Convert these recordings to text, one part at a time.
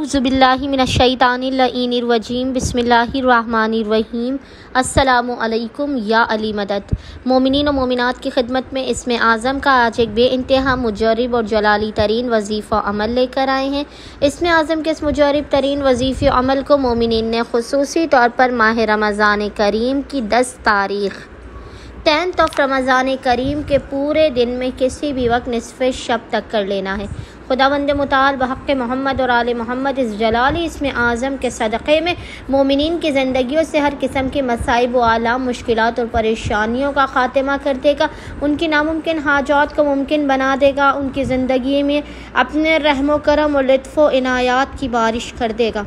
औज़ुबिल्लाहि मिनश्शैतानिर्रजीम बिस्मिल्लाहिर्रहमानिर्रहीम। अस्सलामु अलैकुम या अली मदद। मोमिनीन और मोमिनात की खिदमत में इसमें आज़म का आज एक बेइंतहा मुजर्रिब और जलाली तरीन वजीफ़ा अमल लेकर आए हैं। इसमें आज़म के इस मुजर्रिब तरीन वजीफ़े अमल को मोमिनीन ने खुसूसी तौर पर माह रमज़ान करीम की 10 तारीख़ 10th ऑफ रमज़ान करीम के पूरे दिन में किसी भी वक्त निसफ़े शब तक कर लेना है। खुदावंद मुताल बहक़ मोहम्मद और आले मोहम्मद इस जलाली इसमें आज़म के सदक़े में मोमिनीन की ज़िंदगियों से हर किस्म की मसाइब व आलाम मुश्किलात और परेशानियों का ख़ात्मा कर देगा, उनकी नामुमकिन हाजात को मुमकिन बना देगा, उनकी ज़िंदगी में अपने रहमो करम और लुत्फ़ व इनायात की बारिश कर देगा,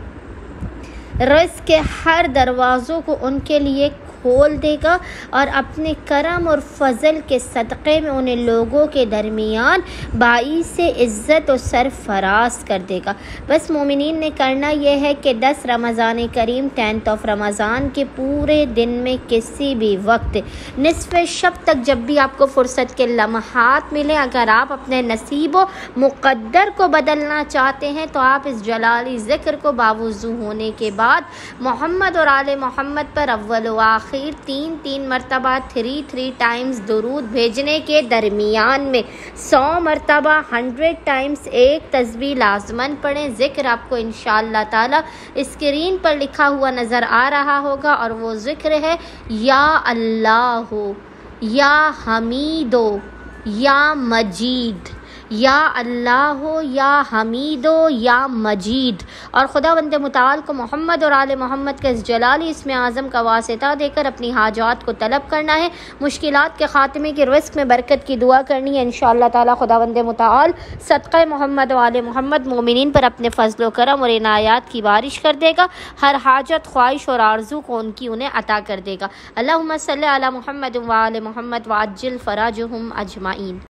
रिज़्क़ के हर दरवाज़ों को उनके लिए खोल देगा और अपने करम और फजल के सदक़े में उन्हें लोगों के दरमियान बाइस इज़्ज़त और सरफराज कर देगा। बस मोमिनीन ने करना यह है कि 10 रमज़ान करीम 10th ऑफ रमज़ान के पूरे दिन में किसी भी वक्त निसफ़े शब तक जब भी आपको फ़ुर्सत के लम्हात मिले, अगर आप अपने नसीब व मुक़द्दर को बदलना चाहते हैं तो आप इस जलाली ज़िक्र को बावुज़ू होने के बाद मोहम्मद और आले मोहम्मद पर अव्वल व आखिर 3 मरतबा 3 टाइम्स दुरूद भेजने के दरमियान में 100 मरतबा 100 टाइम्स एक तस्बीह लाज़मन पढ़ें। ज़िक्र आपको इंशाअल्लाह ताला स्क्रीन पर लिखा हुआ नज़र आ रहा होगा और वो ज़िक्र है या अल्लाह, या हमीदो, या मजीद, या अल्लाह, या हमीदो, या मजीद। और खुदावंद मुताल को मोहम्मद और आले मोहम्मद के इस जलाली इसमें आज़म का वास्ता देकर अपनी हाजात को तलब करना है, मुश्किलात के ख़ात्मे की, रिज़्क़ में बरकत की दुआ करनी है। इंशाअल्लाह ताला खुदावंद मुताल सदक़े मोहम्मद और आले मोहम्मद मोमिनीन पर अपने फ़ज़ल व करम और इनायात की बारिश कर देगा, हर हाजत ख्वाहिश और आरज़ू को उनकी उन्हें अता कर देगा। अल्लाहुम्मा सल्लि अला मुहम्मद व आले मोहम्मद व अज्जिल फ़राजहुम अजमाइन।